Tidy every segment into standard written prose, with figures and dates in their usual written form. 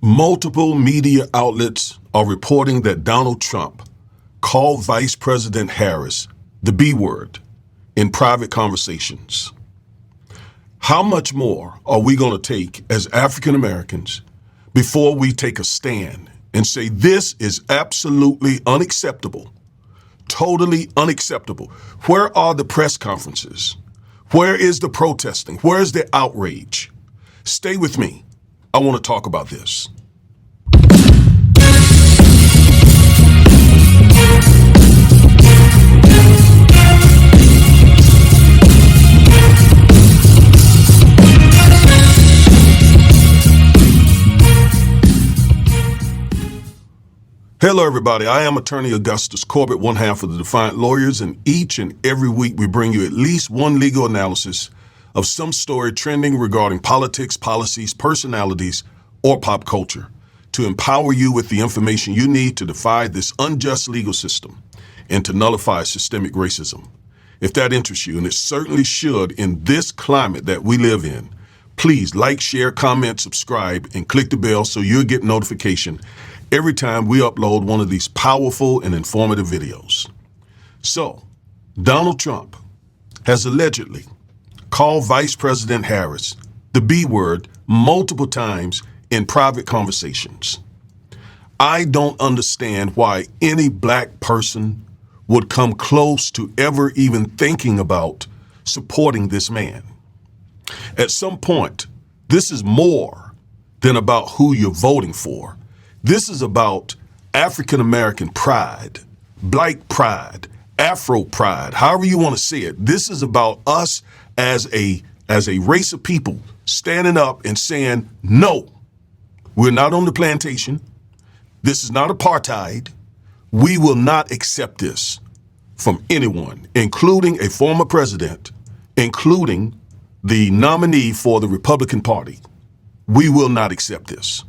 Multiple media outlets are reporting that Donald Trump called Vice President Harris the B word in private conversations. How much more are we going to take as African Americans before we take a stand and say this is absolutely unacceptable, totally unacceptable? Where are the press conferences? Where is the protesting? Where is the outrage? Stay with me. I want to talk about this. Hello, everybody. I am attorney Augustus Corbett, one half of the Defiant Lawyers, and each and every week we bring you at least one legal analysis of some story trending regarding politics, policies, personalities, or pop culture to empower you with the information you need to defy this unjust legal system and to nullify systemic racism. If that interests you, and it certainly should in this climate that we live in, please like, share, comment, subscribe, and click the bell so you'll get notification every time we upload one of these powerful and informative videos. So, Donald Trump has allegedly called Vice President Harris the B word multiple times in private conversations. I don't understand why any black person would come close to ever even thinking about supporting this man. At some point, this is more than about who you're voting for. This is about African American pride, Black pride, Afro pride, however you want to see it. This is about us as a race of people standing up and saying, no, we're not on the plantation. This is not apartheid. We will not accept this from anyone, including a former president, including the nominee for the Republican Party. We will not accept this.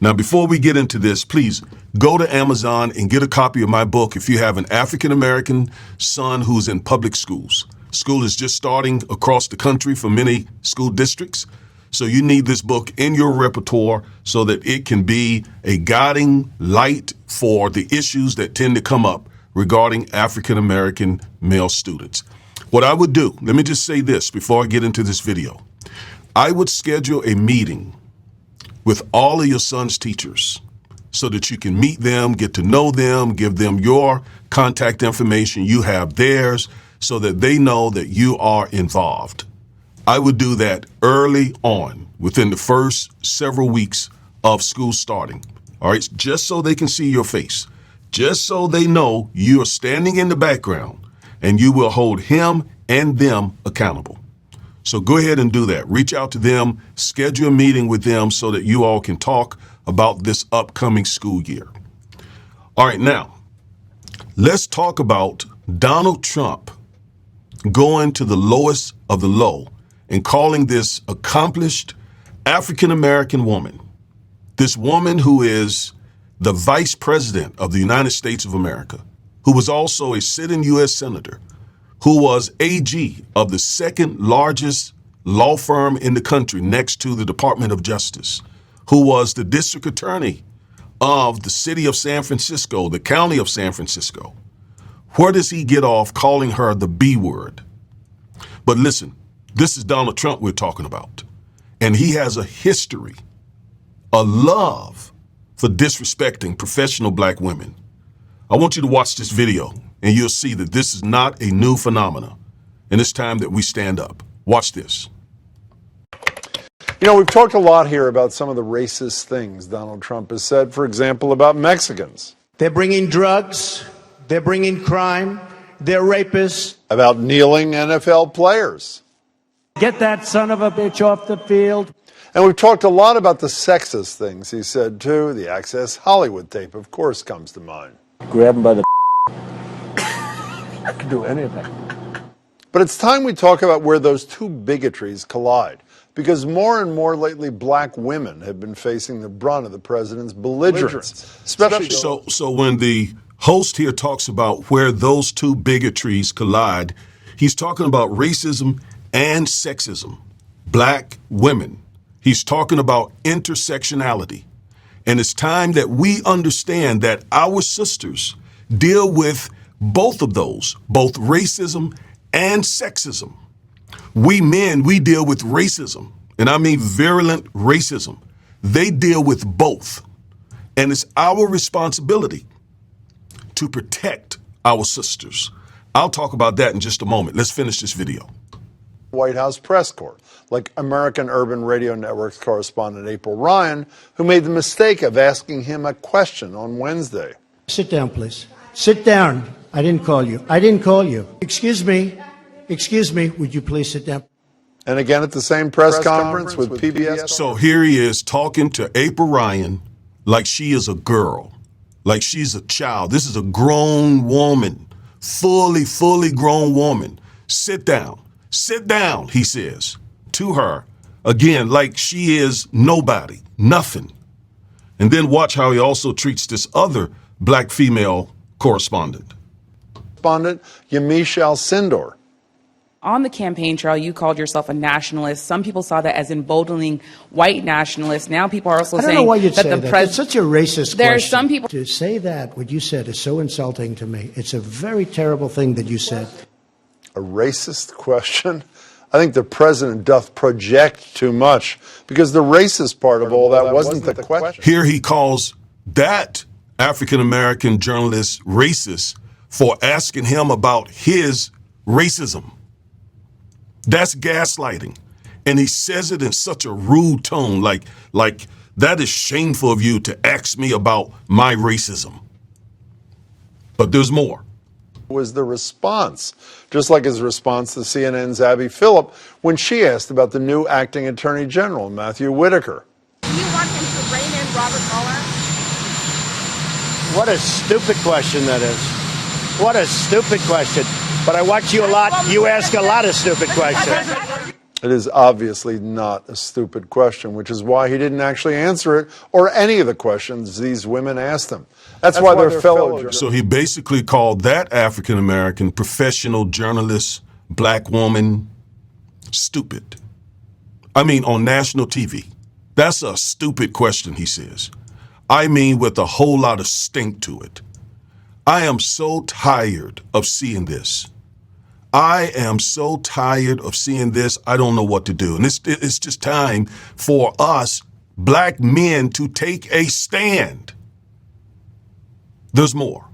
Now, before we get into this, please go to Amazon and get a copy of my book if you have an African-American son who's in public schools. School is just starting across the country for many school districts. So you need this book in your repertoire so that it can be a guiding light for the issues that tend to come up regarding African-American male students. What I would do, let me just say this before I get into this video. I would schedule a meeting with all of your son's teachers so that you can meet them, get to know them, give them your contact information, you have theirs, so that they know that you are involved. I would do that early on, within the first several weeks of school starting, all right? Just so they can see your face, just so they know you are standing in the background and you will hold him and them accountable. So go ahead and do that. Reach out to them, schedule a meeting with them so that you all can talk about this upcoming school year. All right, now, let's talk about Donald Trump going to the lowest of the low and calling this accomplished African-American woman, this woman who is the Vice President of the United States of America, who was also a sitting U.S. Senator, who was AG of the second largest law firm in the country next to the Department of Justice, who was the district attorney of the city of San Francisco, the county of San Francisco. Where does he get off calling her the B word? But listen, this is Donald Trump we're talking about. And he has a history, a love for disrespecting professional black women. I want you to watch this video and you'll see that this is not a new phenomenon. And it's time that we stand up. Watch this. You know, we've talked a lot here about some of the racist things Donald Trump has said, for example, about Mexicans. They're bringing drugs, they're bringing crime, they're rapists. About kneeling NFL players. Get that son of a bitch off the field. And we've talked a lot about the sexist things he said, too. The Access Hollywood tape, of course, comes to mind. Grab him by the I could do anything. But it's time we talk about where those two bigotries collide. Because more and more lately, black women have been facing the brunt of the president's belligerence. Especially So when the host here talks about where those two bigotries collide, he's talking about racism and sexism. Black women. He's talking about intersectionality. And it's time that we understand that our sisters deal with both of those, both racism and sexism. We men, we deal with racism, and I mean virulent racism. They deal with both. And it's our responsibility to protect our sisters. I'll talk about that in just a moment. Let's finish this video. White House press corps, like American Urban Radio Network's correspondent April Ryan, who made the mistake of asking him a question on Wednesday. Sit down, please. Sit down. I didn't call you. I didn't call you. Excuse me. Excuse me. Would you please sit down? And again at the same press conference with PBS. So here he is talking to April Ryan like she is a girl, like she's a child. This is a grown woman, fully grown woman. Sit down, he says to her, again, like she is nobody, nothing. And then watch how he also treats this other black female correspondent. Correspondent Yamiche Alcindor. On the campaign trail, you called yourself a nationalist. Some people saw that as emboldening white nationalists. Now people are also I don't saying know why you'd that say the that. president. It's such a racist There are question. some people. To say that, what you said is so insulting to me. It's a very terrible thing that you said. A racist question? I think the president doth project too much, because the racist part of all that wasn't the question. Here he calls that African-American journalist racist for asking him about his racism. That's gaslighting. And he says it in such a rude tone, like that is shameful of you to ask me about my racism. But there's more. Was the response, just like his response to CNN's Abby Phillip when she asked about the new acting attorney general, Matthew Whitaker. Do you want him to rein in Robert Mueller? What a stupid question that is. What a stupid question. But I watch you a lot. You ask a lot of stupid questions. It is obviously not a stupid question, which is why he didn't actually answer it or any of the questions these women asked him. That's why they're fellow journalists. So he basically called that African-American professional journalist, black woman, stupid. I mean, on national TV. That's a stupid question, he says. I mean, with a whole lot of stink to it. I am so tired of seeing this. I am so tired of seeing this. I don't know what to do. And it's just time for us black men to take a stand. There's more.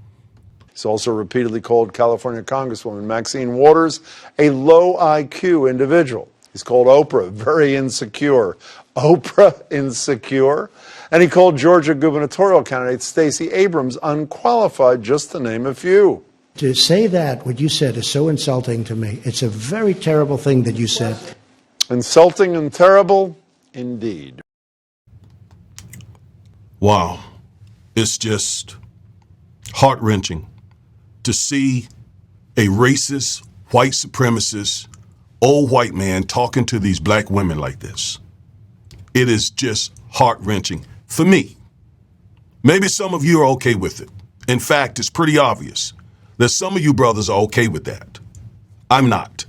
He's also repeatedly called California Congresswoman Maxine Waters a low IQ individual. He's called Oprah very insecure. Oprah insecure. And he called Georgia gubernatorial candidate Stacey Abrams unqualified, just to name a few. To say that, what you said is so insulting to me. It's a very terrible thing that you said. Insulting and terrible, indeed. Wow. It's just heart-wrenching to see a racist, white supremacist, old white man talking to these black women like this. It is just heart-wrenching for me. Maybe some of you are okay with it. In fact, it's pretty obvious that some of you brothers are okay with that. I'm not.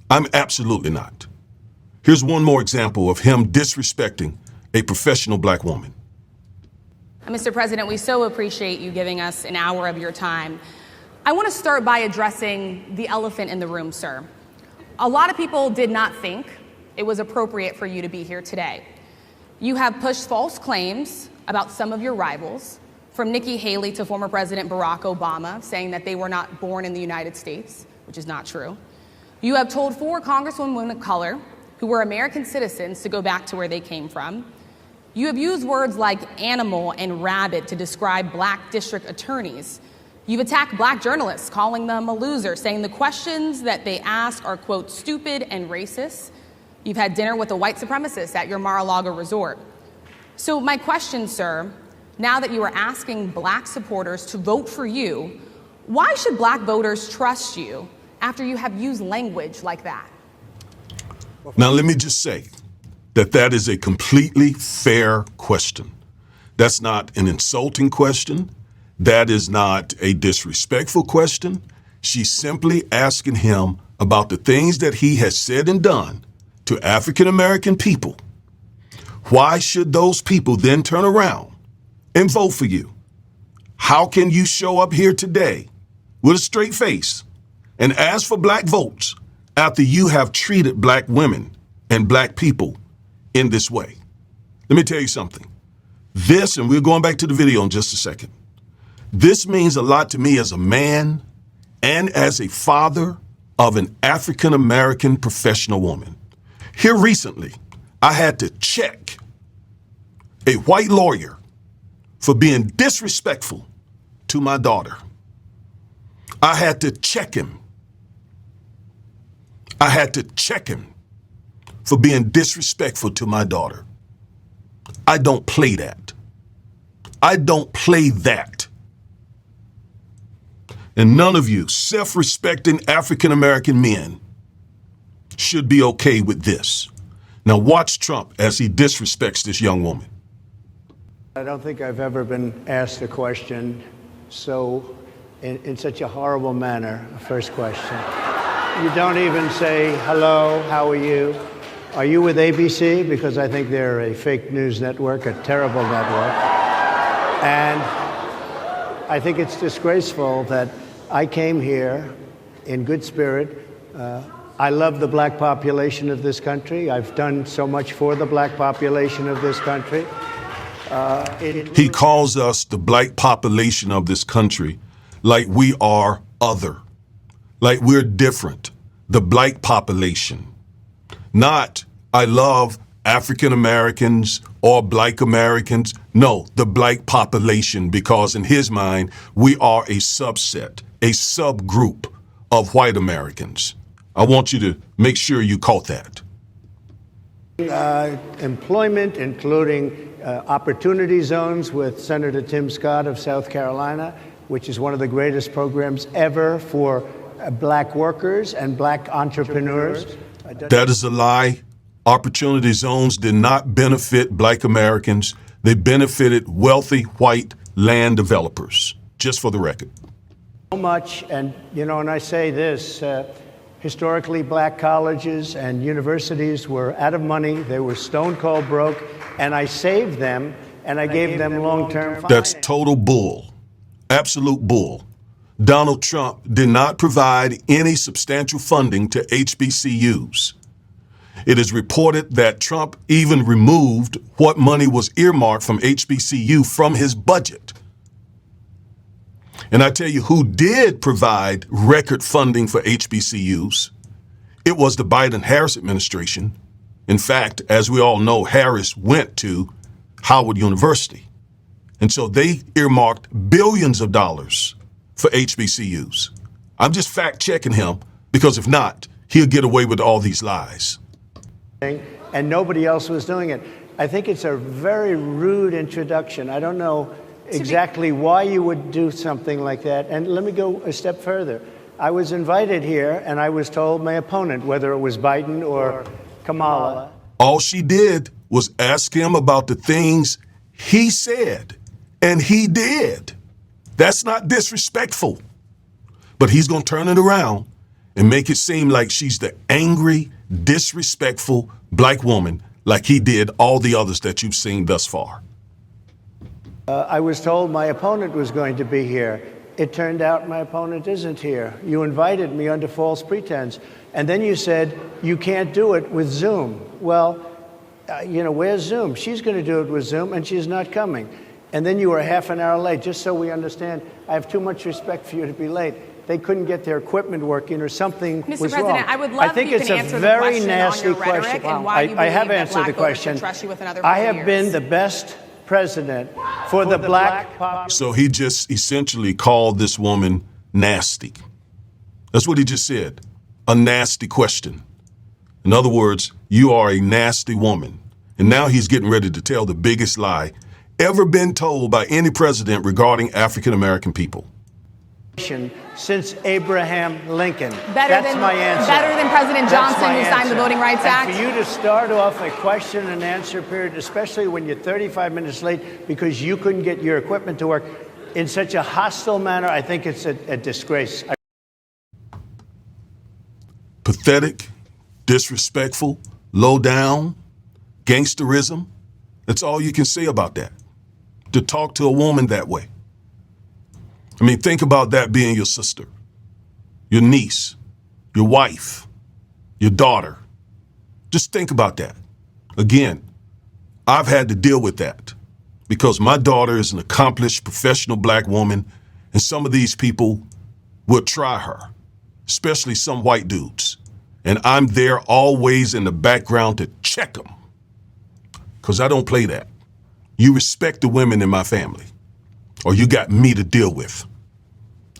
I'm absolutely not. Here's one more example of him disrespecting a professional black woman. Mr. President, we so appreciate you giving us an hour of your time. I want to start by addressing the elephant in the room, sir. A lot of people did not think it was appropriate for you to be here today. You have pushed false claims about some of your rivals, from Nikki Haley to former President Barack Obama, saying that they were not born in the United States, which is not true. You have told 4 congresswomen of color who were American citizens to go back to where they came from. You have used words like animal and rabid to describe black district attorneys. You've attacked black journalists, calling them a loser, saying the questions that they ask are, quote, stupid and racist. You've had dinner with a white supremacist at your Mar-a-Lago resort. So my question, sir, now that you are asking black supporters to vote for you, why should black voters trust you after you have used language like that? Now, let me just say that is a completely fair question. That's not an insulting question. That is not a disrespectful question. She's simply asking him about the things that he has said and done to African American people, Why should those people then turn around and vote for you? How can you show up here today with a straight face and ask for black votes after you have treated black women and black people in this way? Let me tell you something. This, and we're going back to the video in just a second, this means a lot to me as a man and as a father of an African-American professional woman. Here recently, I had to check a white lawyer for being disrespectful to my daughter. I had to check him. I had to check him for being disrespectful to my daughter. I don't play that. I don't play that. And none of you self-respecting African-American men should be okay with this. Now watch Trump as he disrespects this young woman. I don't think I've ever been asked a question so in such a horrible manner. First question. You don't even say, hello, how are you? Are you with ABC? Because I think they're a fake news network, a terrible network. And I think it's disgraceful that I came here in good spirit. I love the black population of this country. I've done so much for the black population of this country. He calls us the black population of this country like we are other, like we're different, the black population. Not, I love African Americans or black Americans. No, the black population, because in his mind, we are a subset, a subgroup of white Americans. I want you to make sure you caught that. Employment, including opportunity zones with Senator Tim Scott of South Carolina, which is one of the greatest programs ever for black workers and black entrepreneurs. That is a lie. Opportunity zones did not benefit black Americans. They benefited wealthy white land developers, just for the record. So much, and and I say this, historically black colleges and universities were out of money. They were stone cold broke, and I saved them, and I gave them long-term financing. That's total bull, absolute bull. Donald Trump did not provide any substantial funding to HBCUs. It is reported that Trump even removed what money was earmarked from HBCU from his budget. And I tell you who did provide record funding for HBCUs. It was the Biden-Harris administration. In fact, as we all know, Harris went to Howard University. And so they earmarked billions of dollars for HBCUs. I'm just fact checking him because if not, he'll get away with all these lies. And nobody else was doing it. I think it's a very rude introduction. I don't know exactly why you would do something like that. And let me go a step further. I was invited here and I was told my opponent, whether it was Biden or Kamala. All she did was ask him about the things he said, and he did. That's not disrespectful. But he's going to turn it around and make it seem like she's the angry, disrespectful black woman like he did all the others that you've seen thus far. I was told my opponent was going to be here. It turned out my opponent isn't here. You invited me under false pretense. And then you said, you can't do it with Zoom. Well, where's Zoom? She's going to do it with Zoom, and she's not coming. And then you were half an hour late. Just so we understand, I have too much respect for you to be late. They couldn't get their equipment working or something was wrong. Mr. President, I would love if you can answer the question on your rhetoric and why you believe that black voters should trust you with another 4 years. I have been the best president for the black population. So he just essentially called this woman nasty. That's what he just said. A nasty question. In other words, you are a nasty woman. And now he's getting ready to tell the biggest lie ever been told by any president regarding African American people. Since Abraham Lincoln. That's my answer. Better than President Johnson, who signed the Voting Rights Act. And for you to start off a question and answer period, especially when you're 35 minutes late because you couldn't get your equipment to work in such a hostile manner, I think it's a disgrace. Pathetic, disrespectful, low down, gangsterism. That's all you can say about that. To talk to a woman that way. I mean, think about that being your sister, your niece, your wife, your daughter. Just think about that. Again, I've had to deal with that because my daughter is an accomplished professional black woman, and some of these people will try her, especially some white dudes. And I'm there always in the background to check them because I don't play that. You respect the women in my family, or you got me to deal with.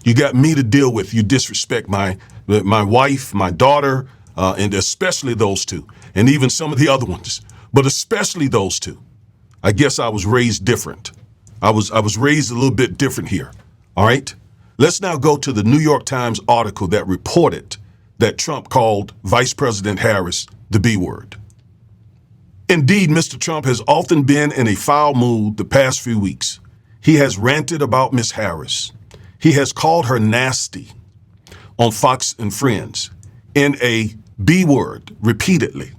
You got me to deal with. You disrespect my wife, my daughter, and especially those two, and even some of the other ones, but especially those two. I guess I was raised different. I was raised a little bit different here. All right. Let's now go to the New York Times article that reported that Trump called Vice President Harris the B word. Indeed, Mr. Trump has often been in a foul mood the past few weeks. He has ranted about Ms. Harris. He has called her nasty on Fox and Friends in a B word repeatedly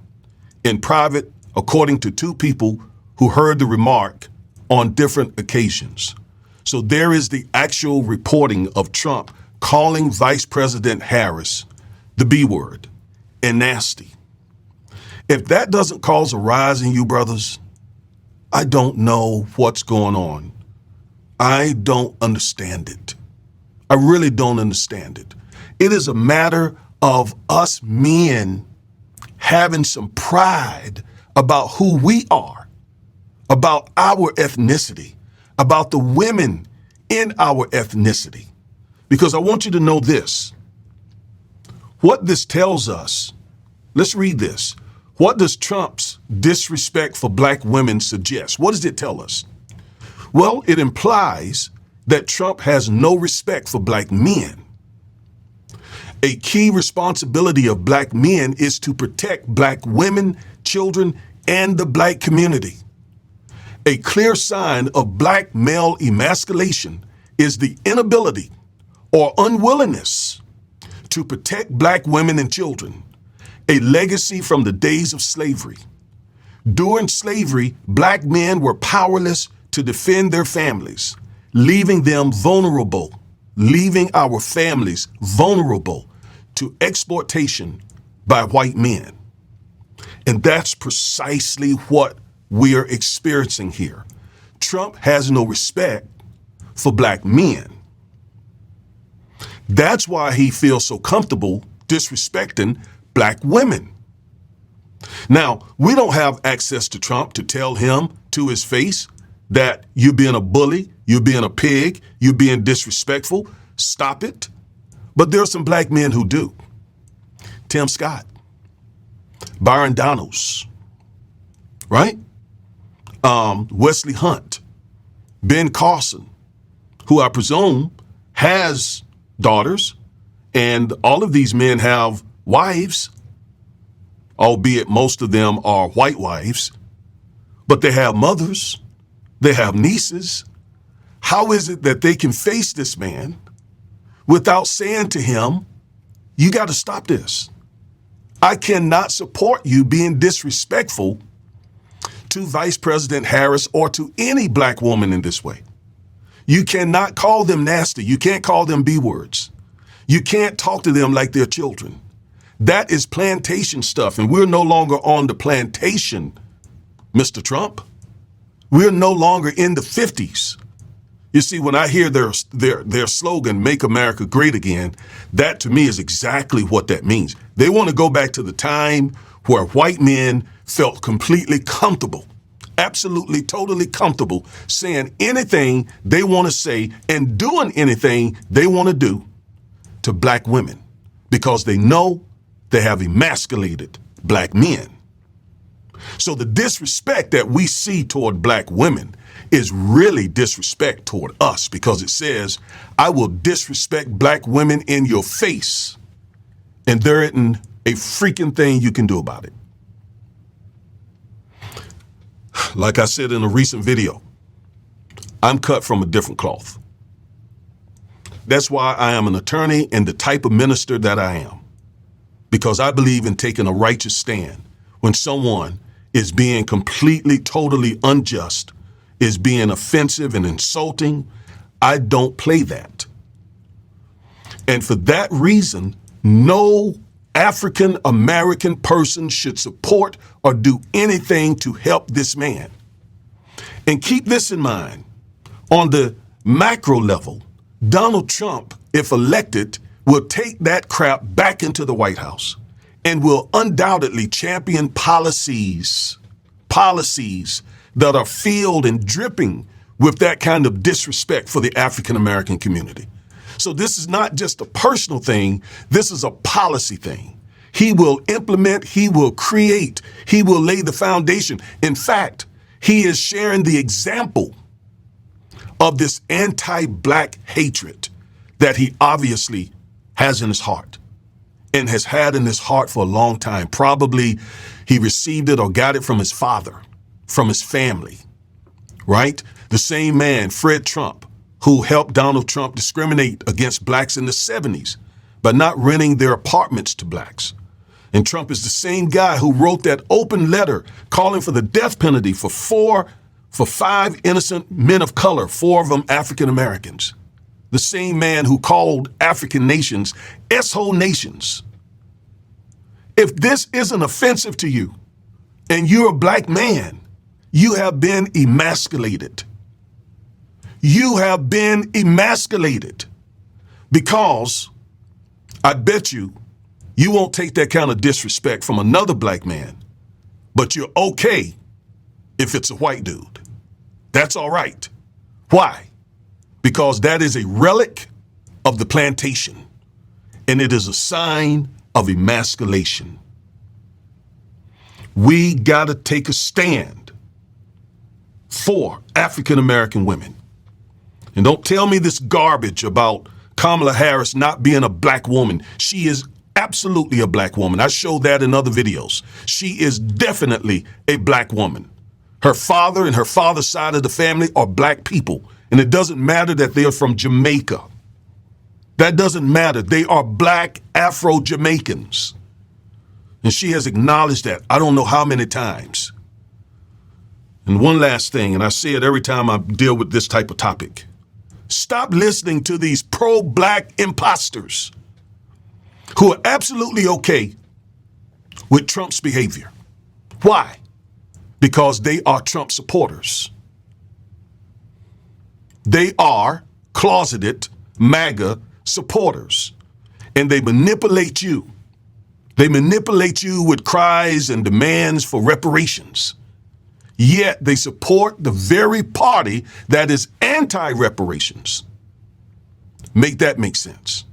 in private, according to two people who heard the remark on different occasions. So there is the actual reporting of Trump calling Vice President Harris the B word and nasty. If that doesn't cause a rise in you, brothers, I don't know what's going on. I don't understand it. I really don't understand it. It is a matter of us men having some pride about who we are, about our ethnicity, about the women in our ethnicity. Because I want you to know this. What this tells us, let's read this. What does Trump's disrespect for black women suggest? What does it tell us? Well, it implies that Trump has no respect for black men. A key responsibility of black men is to protect black women, children, and the black community. A clear sign of black male emasculation is the inability or unwillingness to protect black women and children, a legacy from the days of slavery. During slavery, black men were powerless to defend their families, leaving them vulnerable, leaving our families vulnerable to exploitation by white men. And that's precisely what we are experiencing here. Trump has no respect for black men. That's why he feels so comfortable disrespecting black women. Now, we don't have access to Trump to tell him to his face that you're being a bully, you're being a pig, you're being disrespectful. Stop it. But there are some black men who do. Tim Scott, Byron Donalds, right? Wesley Hunt, Ben Carson, who I presume has daughters, and all of these men have wives, albeit most of them are white wives, but they have mothers, they have nieces. How is it that they can face this man without saying to him, you got to stop this? I cannot support you being disrespectful to Vice President Harris or to any black woman in this way. You cannot call them nasty. You can't call them B words. You can't talk to them like they're children. That is plantation stuff, and we're no longer on the plantation, Mr. Trump. We're no longer in the 50s. You see, when I hear their slogan, "Make America Great Again," that to me is exactly what that means. They want to go back to the time where white men felt completely comfortable, absolutely, totally comfortable saying anything they want to say and doing anything they want to do to black women because they know they have emasculated black men. So the disrespect that we see toward black women is really disrespect toward us because it says, I will disrespect black women in your face, and there isn't a freaking thing you can do about it. Like I said in a recent video, I'm cut from a different cloth. That's why I am an attorney and the type of minister that I am, because I believe in taking a righteous stand when someone is being completely, totally unjust, is being offensive and insulting. I don't play that. And for that reason, no African American person should support or do anything to help this man. And keep this in mind, on the macro level, Donald Trump, if elected, will take that crap back into the White House and will undoubtedly champion policies that are filled and dripping with that kind of disrespect for the African American community. So this is not just a personal thing, this is a policy thing. He will implement, he will create, he will lay the foundation. In fact, he is sharing the example of this anti-black hatred that he obviously has in his heart and has had in his heart for a long time. Probably he received it or got it from his father, from his family, right? The same man, Fred Trump, who helped Donald Trump discriminate against blacks in the 70s by not renting their apartments to blacks. And Trump is the same guy who wrote that open letter calling for the death penalty for 5 innocent men of color, 4 of them African Americans. The same man who called African nations S-hole nations. If this isn't offensive to you and you're a black man, you have been emasculated. You have been emasculated because I bet you won't take that kind of disrespect from another black man, but you're okay if it's a white dude. That's all right. Why? Because that is a relic of the plantation, and it is a sign of emasculation. We got to take a stand for African American women. And don't tell me this garbage about Kamala Harris not being a black woman. She is absolutely a black woman. I showed that in other videos. She is definitely a black woman. Her father and her father's side of the family are black people. And it doesn't matter that they are from Jamaica. That doesn't matter. They are black Afro-Jamaicans. And she has acknowledged that I don't know how many times. And one last thing, and I say it every time I deal with this type of topic. Stop listening to these pro-black imposters who are absolutely okay with Trump's behavior. Why? Because they are Trump supporters. They are closeted MAGA supporters, and they manipulate you. They manipulate you with cries and demands for reparations. Yet they support the very party that is anti-reparations. Make that make sense.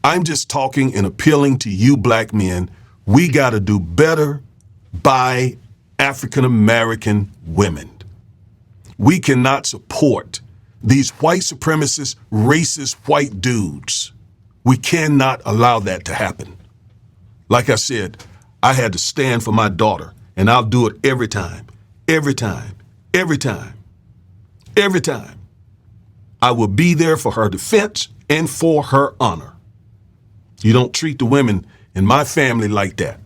I'm just talking and appealing to you black men. We got to do better by African American women. We cannot support these white supremacist, racist white dudes. We cannot allow that to happen. Like I said, I had to stand for my daughter, and I'll do it every time, every time, every time, every time. I will be there for her defense and for her honor. You don't treat the women in my family like that.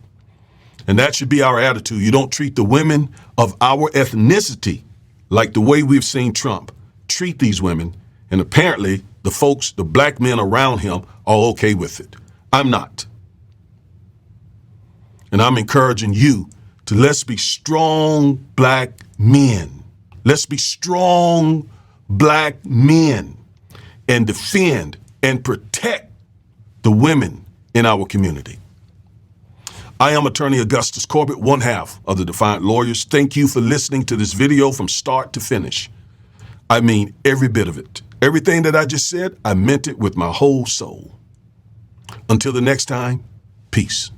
And that should be our attitude. You don't treat the women of our ethnicity like the way we've seen Trump treat these women. And apparently the folks, the black men around him, are okay with it. I'm not. And I'm encouraging you to let's be strong black men. Let's be strong black men and defend and protect the women in our community. I am Attorney Augustus Corbett, one half of the Defiant Lawyers. Thank you for listening to this video from start to finish. I mean every bit of it. Everything that I just said, I meant it with my whole soul. Until the next time, peace.